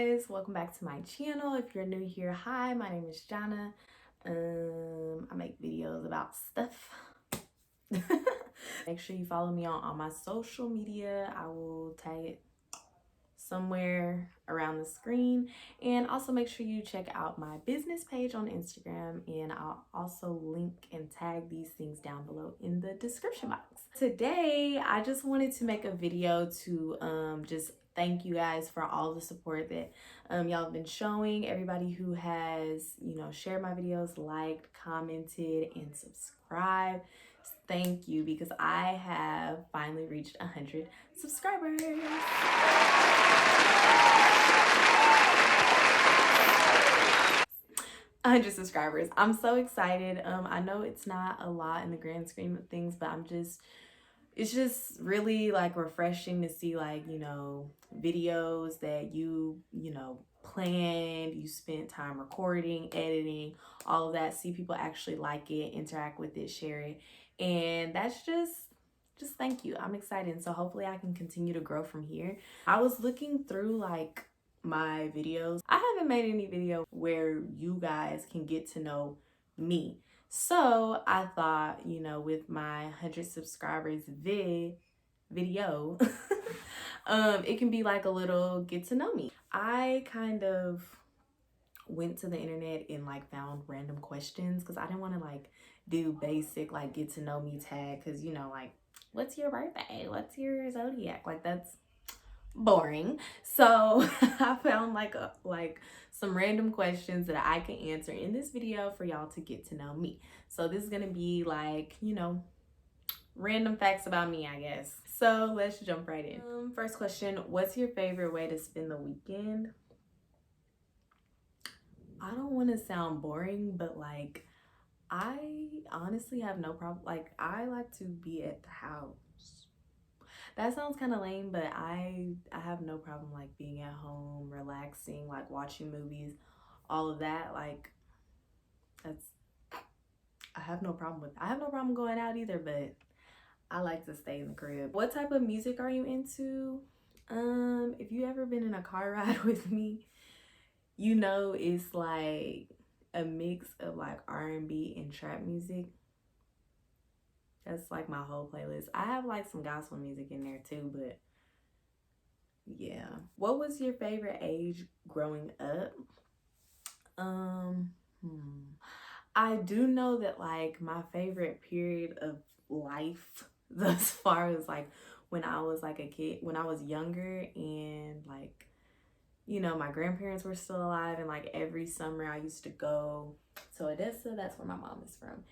guys, welcome back to my channel. If you're new here, hi, my name is Jana. I make videos about stuff. Make sure you follow me on all my social media. I will tag it somewhere around the screen, and also make sure you check out my business page on Instagram, and I'll also link and tag these things down below in the description box. Today I just wanted to make a video to just thank you guys for all the support that y'all have been showing. Everybody who has, shared my videos, liked, commented, and subscribed. Thank you, because I have finally reached 100 subscribers. 100 subscribers. I'm so excited. I know it's not a lot in the grand scheme of things, but it's just really like refreshing to see, like, videos that you planned, you spent time recording, editing, all of that, see people actually like it, interact with it, share it. And that's just thank you. I'm excited. So hopefully I can continue to grow from here. I was looking through like my videos. I haven't made any video where you guys can get to know me. So I thought, with my 100 subscribers video, it can be like a little get to know me. I kind of went to the internet and like found random questions because I didn't want to like do basic like get to know me tag, because like, what's your birthday, what's your zodiac, like that's boring. So I found like some random questions that I can answer in this video for y'all to get to know me. So this is gonna be like, random facts about me, I guess. So let's jump right in. First question, what's your favorite way to spend the weekend? I don't want to sound boring, but like, I honestly have no problem. Like, I like to be at the house. That sounds kind of lame, but I have no problem like being at home, relaxing, like watching movies, all of that. Like, that's, I have no problem with. I have no problem going out either, but I like to stay in the crib. What type of music are you into? If you ever been in a car ride with me, it's like a mix of like R&B and trap music. That's like my whole playlist. I have like some gospel music in there too, but yeah. What was your favorite age growing up? I do know that like my favorite period of life thus far is like when I was like a kid, when I was younger, and like, my grandparents were still alive, and like every summer I used to go to Odessa. That's where my mom is from.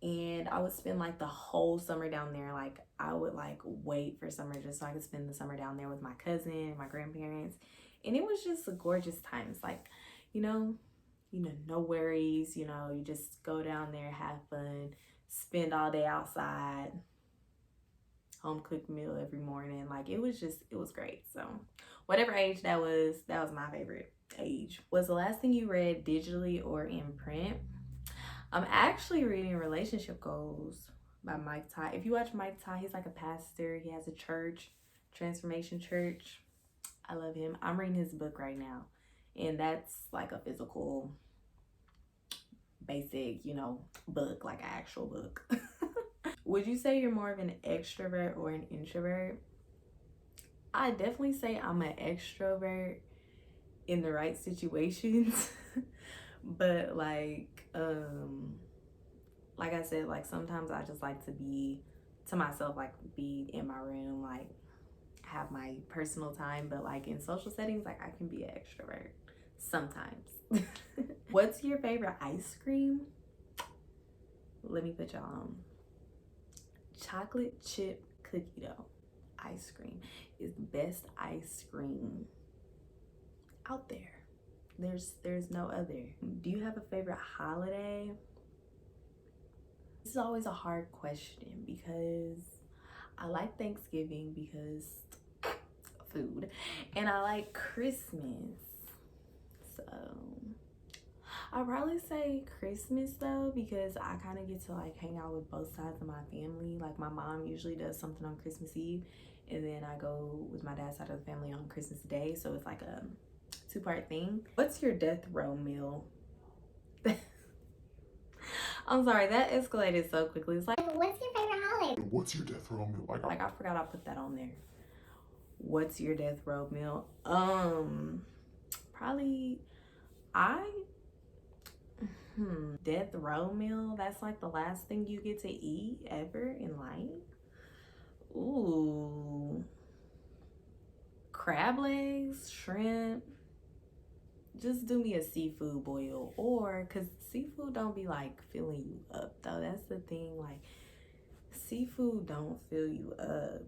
And I would spend like the whole summer down there. Like, I would like wait for summer just so I could spend the summer down there with my cousin and my grandparents. And it was just a gorgeous time. It's like, no worries, you just go down there, have fun, spend all day outside, home cooked meal every morning. Like, it was great. So whatever age that was my favorite age. Was the last thing you read digitally or in print? I'm actually reading Relationship Goals by Mike Ty. If you watch Mike Ty, he's like a pastor. He has a church, Transformation Church. I love him. I'm reading his book right now, and that's like a physical, basic, book, like an actual book. Would you say you're more of an extrovert or an introvert? I definitely say I'm an extrovert in the right situations. But like I said, like sometimes I just like to be to myself, like be in my room, like have my personal time. But like in social settings, like I can be an extrovert sometimes. What's your favorite ice cream? Let me put y'all on. Chocolate chip cookie dough ice cream is the best ice cream out there. There's no other. Do you have a favorite holiday? This is always a hard question because I like Thanksgiving because food, and I like Christmas. So I'll probably say Christmas though, because I kind of get to like hang out with both sides of my family. Like, my mom usually does something on Christmas Eve, and then I go with my dad's side of the family on Christmas Day. So it's like a two-part thing. What's your death row meal? I'm sorry, that escalated so quickly. It's like, what's your favorite holiday? What's your death row meal? Like I forgot I put that on there. What's your death row meal? Probably death row meal. That's like the last thing you get to eat ever in life. Ooh, crab legs, shrimp. Just do me a seafood boil, or because seafood don't be like filling you up though. That's the thing. Like seafood don't fill you up.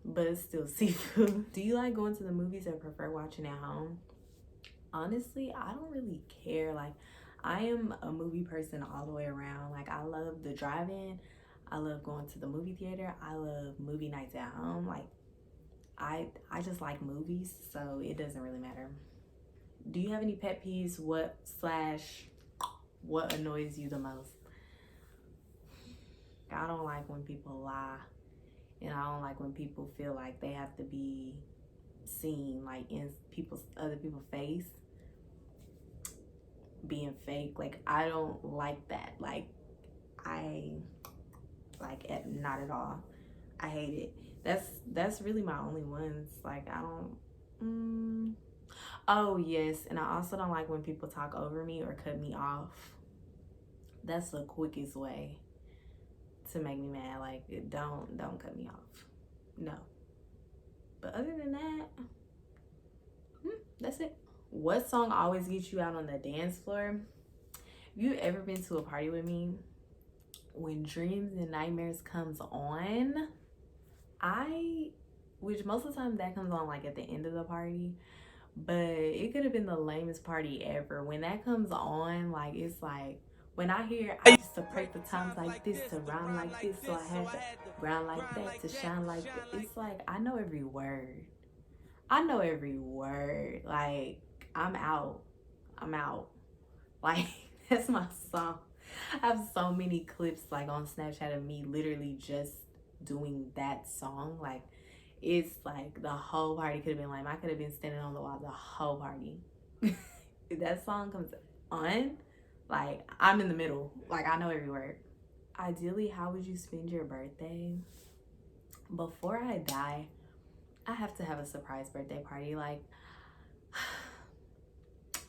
But it's still seafood. Do you like going to the movies or prefer watching at home? Honestly, I don't really care. Like, I am a movie person all the way around. Like, I love the drive-in. I love going to the movie theater. I love movie nights at home. Like, I just like movies, so it doesn't really matter. Do you have any pet peeves? What annoys you the most? I don't like when people lie, and I don't like when people feel like they have to be seen like in other people's face being fake. Like I don't like that. Like I like it, not at all. I hate it. That's really my only ones. Like I don't oh yes, and I also don't like when people talk over me or cut me off. That's the quickest way to make me mad. Like don't cut me off. No. But other than that, that's it. What song always gets you out on the dance floor? If you ever been to a party with me, when Dreams and Nightmares comes on, which most of the time that comes on like at the end of the party, but it could have been the lamest party ever. When that comes on, like it's like, when I hear I used to pray for times like this, to rhyme like this, so I had to grind like that, to shine like that. It's like, I know every word. I know every word. Like, I'm out. I'm out. Like, that's my song. I have so many clips like on Snapchat of me literally just doing that song. Like, it's like the whole party could have been like, I could have been standing on the wall the whole party. If that song comes on, like, I'm in the middle. Like, I know every word. Ideally, how would you spend your birthday? Before I die, I have to have a surprise birthday party. Like,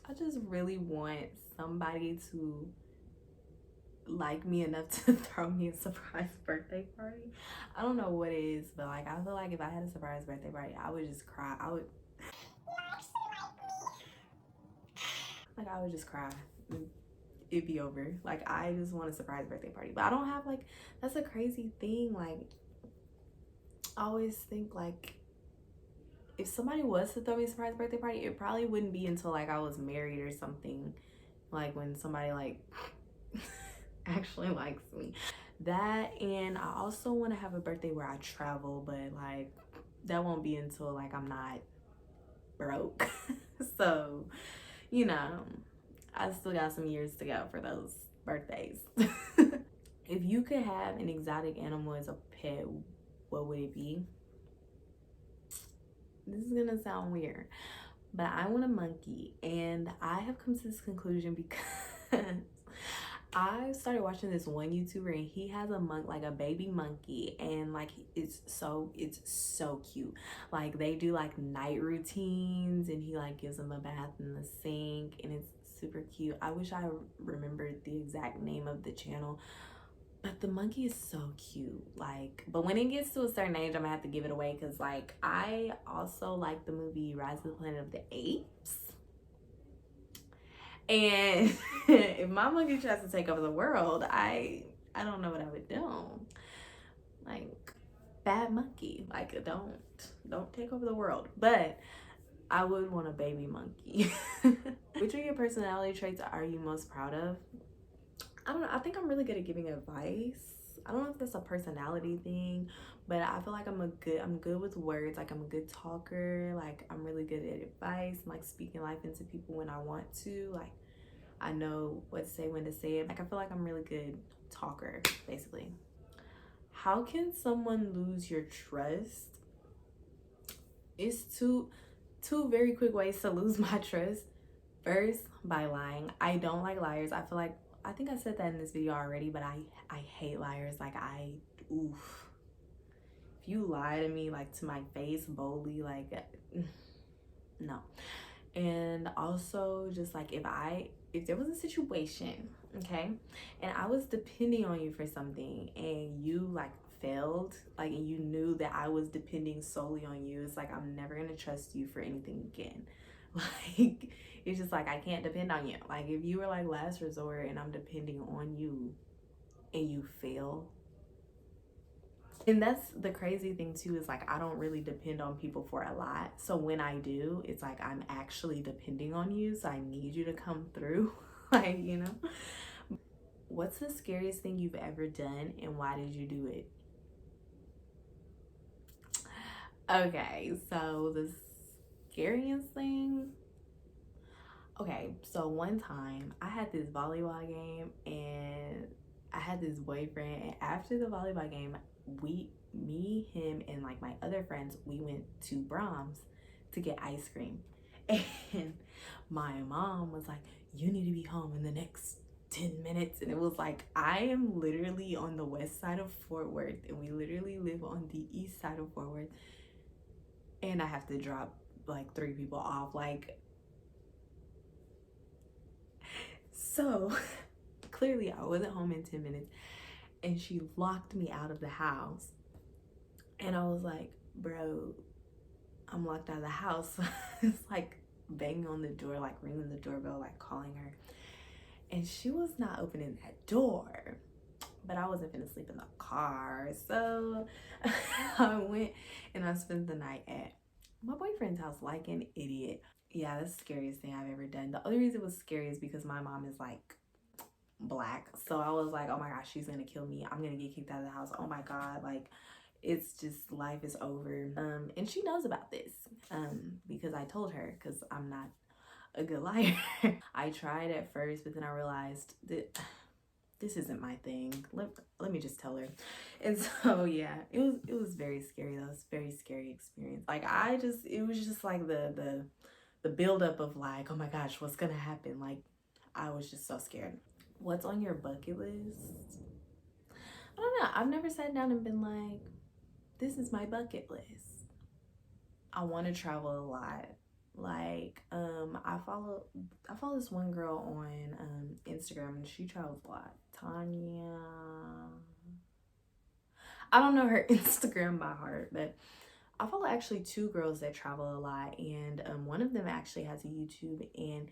I just really want somebody to like me enough to throw me a surprise birthday party. I don't know what it is, but like I feel like if I had a surprise birthday party, I would just cry. I would just cry. It'd be over. Like I just want a surprise birthday party. But I don't have like, that's a crazy thing. Like I always think like if somebody was to throw me a surprise birthday party, it probably wouldn't be until like I was married or something. Like when somebody like actually likes me. That, and I also want to have a birthday where I travel, but like that won't be until like I'm not broke. So, you know, I still got some years to go for those birthdays. If you could have an exotic animal as a pet, what would it be? This is gonna sound weird, but I want a monkey, and I have come to this conclusion because I started watching this one YouTuber and he has a like a baby monkey, and like it's so cute. Like they do like night routines and he like gives them a bath in the sink, and it's super cute. I wish I remembered the exact name of the channel, but the monkey is so cute. Like, but when it gets to a certain age, I'm gonna have to give it away, because like I also like the movie Rise of the Planet of the Apes. And if my monkey tries to take over the world, I don't know what I would do. Like, bad monkey. Like, don't take over the world. But I would want a baby monkey. Which of your personality traits are you most proud of? I don't know. I think I'm really good at giving advice. I don't know if that's a personality thing, but I feel like I'm good with words. Like I'm a good talker. Like I'm really good at advice, like speaking life into people when I want to. Like I know what to say, when to say it. Like I feel like I'm really good talker, basically. How can someone lose your trust? It's Two very quick ways to lose my trust. First, by lying. I don't like liars. I feel like, I think I said that in this video already, but I hate liars. Like, oof. If you lie to me, like, to my face boldly, like, no. And also, just like, if there was a situation, okay, and I was depending on you for something and you like failed, like, and you knew that I was depending solely on you, it's like, I'm never gonna trust you for anything again. Like, it's just like, I can't depend on you. Like, if you were like last resort and I'm depending on you and you fail. And that's the crazy thing too, is like, I don't really depend on people for a lot. So when I do, it's like, I'm actually depending on you. So I need you to come through. Like, you know. What's the scariest thing you've ever done and why did you do it? Okay, so the scariest thing. Okay, so one time I had this volleyball game and I had this boyfriend, and after the volleyball game, me, him, and like my other friends, we went to Brahms to get ice cream. And my mom was like, you need to be home in the next 10 minutes. And it was like, I am literally on the west side of Fort Worth and we literally live on the east side of Fort Worth. And I have to drop like 3 people off. Like, so clearly I wasn't home in 10 minutes and she locked me out of the house. And I was like, bro, I'm locked out of the house. It's like banging on the door, like ringing the doorbell, like calling her. And she was not opening that door. But I wasn't finna sleep in the car. So I went and I spent the night at my boyfriend's house like an idiot. Yeah, that's the scariest thing I've ever done. The only reason it was scary is because my mom is like Black. So I was like, oh my gosh, she's gonna kill me. I'm gonna get kicked out of the house. Oh my God, like, it's just, life is over. And she knows about this because I told her, because I'm not a good liar. I tried at first, but then I realized that this isn't my thing. Let me just tell her. And so yeah, it was very scary though. It was a very scary experience. Like, it was just like the buildup of like, oh my gosh, what's gonna happen? Like, I was just so scared. What's on your bucket list? I don't know. I've never sat down and been like, this is my bucket list. I want to travel a lot. Like, I follow this one girl on Instagram and she travels a lot. Tanya. I don't know her Instagram by heart, but I follow actually 2 girls that travel a lot, and one of them actually has a YouTube, and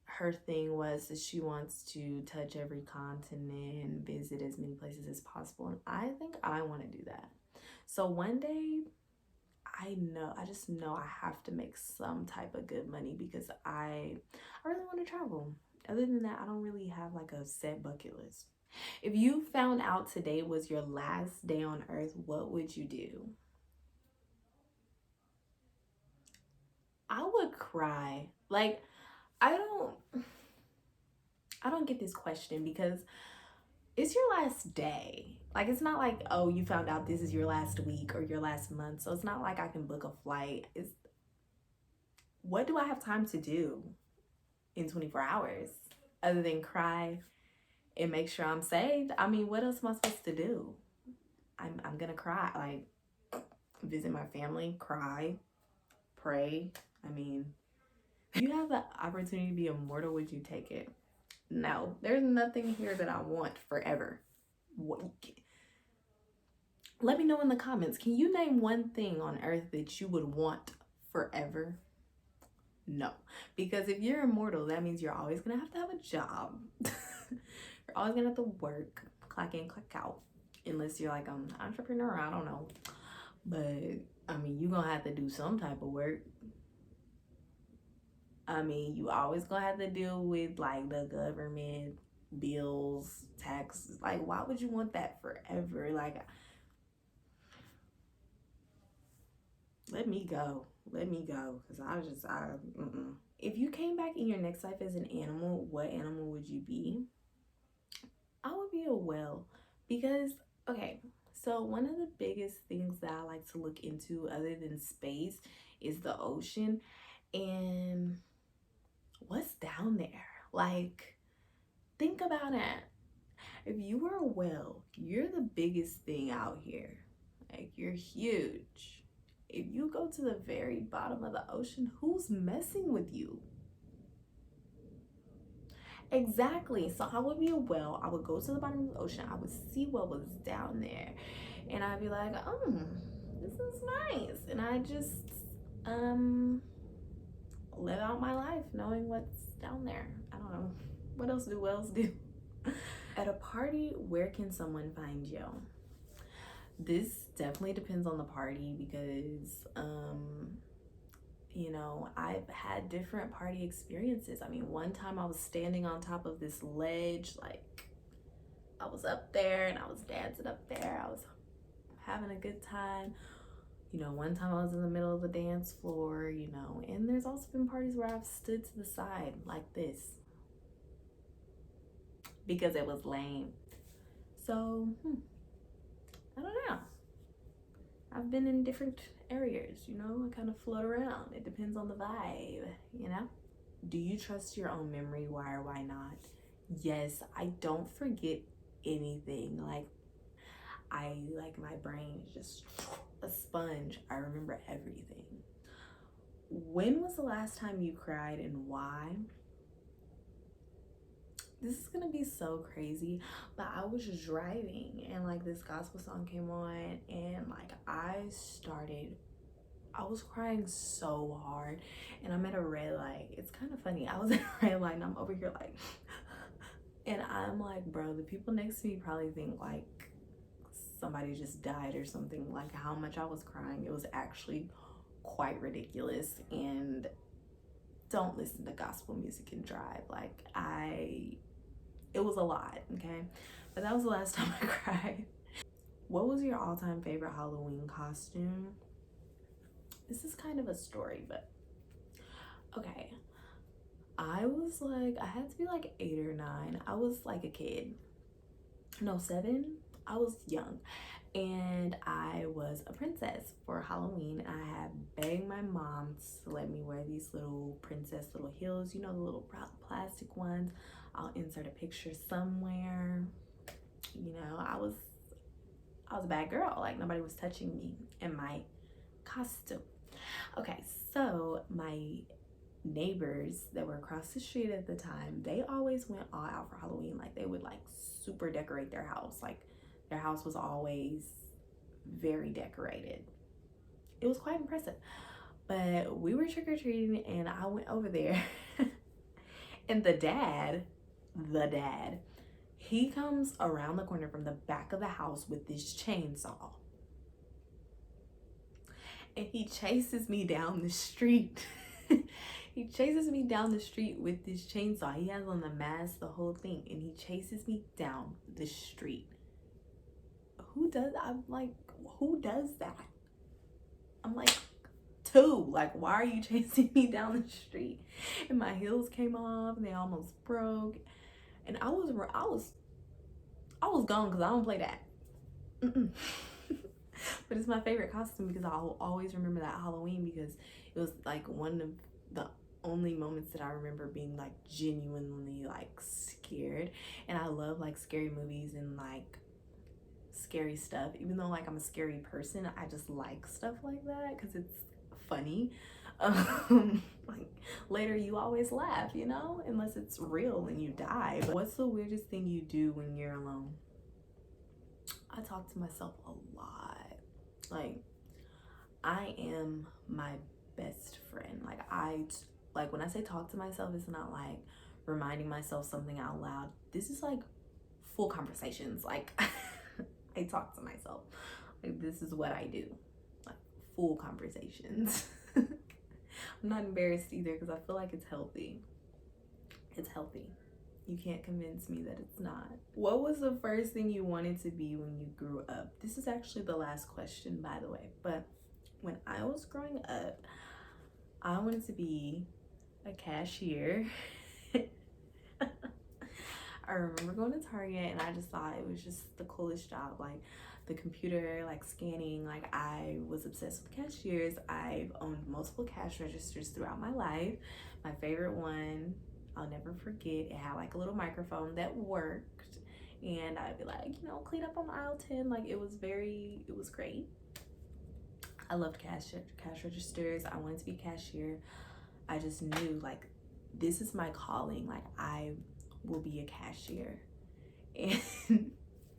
her thing was that she wants to touch every continent and visit as many places as possible, and I think I want to do that. So one day, I just know I have to make some type of good money because I really want to travel. Other than that, I don't really have like a set bucket list. If you found out today was your last day on earth, what would you do? I would cry. Like, I don't get this question because it's your last day. Like, it's not like, oh, you found out this is your last week or your last month. So it's not like I can book a flight. It's, what do I have time to do in 24 hours other than cry and make sure I'm saved? I mean, what else am I supposed to do? I'm gonna cry. Like, visit my family, cry, pray. I mean, if you have the opportunity to be immortal, would you take it? No, there's nothing here that I want forever. What? Let me know in the comments. Can you name one thing on earth that you would want forever? No, because if you're immortal, that means you're always gonna have a job. You're always gonna have to work, clock in, clock out, unless you're like an entrepreneur. I don't know, but I mean, you're gonna have to do some type of work. I mean, you always gonna have to deal with like the government, bills, taxes. Like, why would you want that forever? Like, let me go. Let me go. Because If you came back in your next life as an animal, what animal would you be? I would be a whale. Because, okay, So one of the biggest things that I like to look into other than space is the ocean and what's down there. Like, think about it. If you were a whale, you're the biggest thing out here. Like, you're huge. If you go to the very bottom of the ocean, who's messing with you? Exactly. So I would be a whale. I would go to the bottom of the ocean. I would see what was down there. And I'd be like, oh, this is nice. And I just um live out my life knowing what's down there. I don't know. What else do whales do? At a party, where can someone find you? This definitely depends on the party because you know, I've had different party experiences. I mean, one time I was standing on top of this ledge, like I was up there and I was dancing up there. I was having a good time. You know, one time I was in the middle of the dance floor, you know, and there's also been parties where I've stood to the side like this because it was lame. So, I don't know. I've been in different areas, you know, I kind of float around. It depends on the vibe, you know? Do you trust your own memory? Why or why not? Yes, I don't forget anything. Like my brain is just a sponge. I remember everything. When was the last time you cried and why? This is gonna be so crazy, but I was just driving and like this gospel song came on and like I was crying so hard and I'm at a red light. It's kind of funny. I was at a red light and I'm over here like and I'm like, bro, the people next to me probably think like somebody just died or something, like how much I was crying. It was actually quite ridiculous. And don't listen to gospel music and drive. Like it was a lot, okay? But that was the last time I cried. What was your all-time favorite Halloween costume? This is kind of a story, but okay. I was like, I had to be like 8 or 9. I was like a kid. No, 7. I was young. And I was a princess for Halloween. I had begged my mom to let me wear these little princess little heels, you know, the little plastic ones. I'll insert a picture somewhere. You know, I was a bad girl. Like nobody was touching me in my costume. Okay, so my neighbors that were across the street at the time, they always went all out for Halloween. Like they would like super decorate their house. Like their house was always very decorated. It was quite impressive. But we were trick-or-treating and I went over there and the dad, he comes around the corner from the back of the house with this chainsaw. And he chases me down the street. He chases me down the street with this chainsaw. He has on the mask, the whole thing, and he chases me down the street. I'm like, who does that? I'm like 2. Like, why are you chasing me down the street? And my heels came off and they almost broke. And I was gone because I don't play that. But it's my favorite costume because I'll always remember that Halloween because it was like one of the only moments that I remember being like genuinely like scared. And I love like scary movies and like scary stuff. Even though like I'm a scary person, I just like stuff like that because it's funny. Like later you always laugh, you know, unless it's real and you die. But what's the weirdest thing you do when you're alone? I talk to myself a lot. Like I am my best friend. Like when I say talk to myself, it's not like reminding myself something out loud. This is like full conversations. Like I talk to myself. Like this is what I do. Like full conversations. I'm not embarrassed either because I feel like it's healthy. It's healthy. You can't convince me that it's not. What was the first thing you wanted to be when you grew up? This is actually the last question, by the way. But when I was growing up, I wanted to be a cashier. I remember going to Target and I just thought it was just the coolest job. Like the computer, like scanning. Like I was obsessed with cashiers. I've owned multiple cash registers throughout my life. My favorite one, I'll never forget, it had like a little microphone that worked, and I'd be like, you know, clean up on aisle 10. Like it was great. I loved cash registers. I wanted to be a cashier. I just knew like this is my calling. Like I will be a cashier. And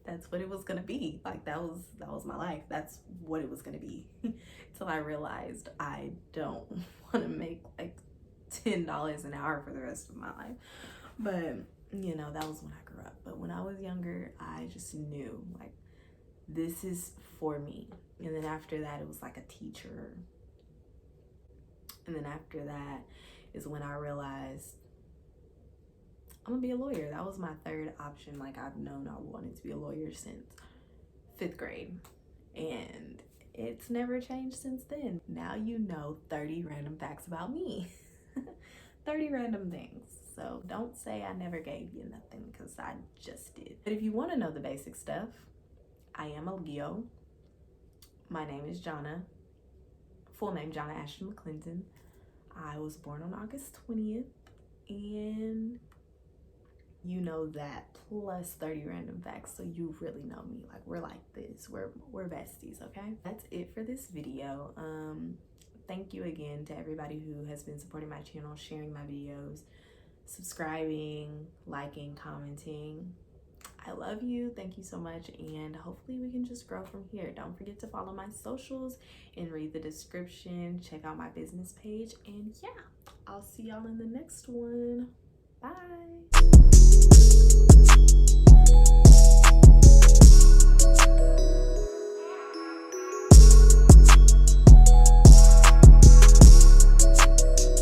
that's what it was gonna be. Like that was my life. That's what it was gonna be. Till I realized I don't want to make like $10 an hour for the rest of my life. But you know, that was when I grew up. But when I was younger, I just knew like this is for me. And then after that, it was like a teacher. And then after that is when I realized I'm gonna be a lawyer. That was my third option. Like I've known I wanted to be a lawyer since 5th grade, and it's never changed since then. Now you know 30 random facts about me. 30 random things. So don't say I never gave you nothing, because I just did. But if you want to know the basic stuff, I am a Leo. My name is Jonna. Full name Jonna Ashton McClinton. I was born on August 20th, and you know that plus 30 random facts, so you really know me. Like we're like this, we're besties. Okay, that's it for this video. Thank you again to everybody who has been supporting my channel, sharing my videos, subscribing, liking, commenting. I love you. Thank you so much, and hopefully we can just grow from here. Don't forget to follow my socials and read the description. Check out my business page, and yeah, I'll see y'all in the next one. Bye.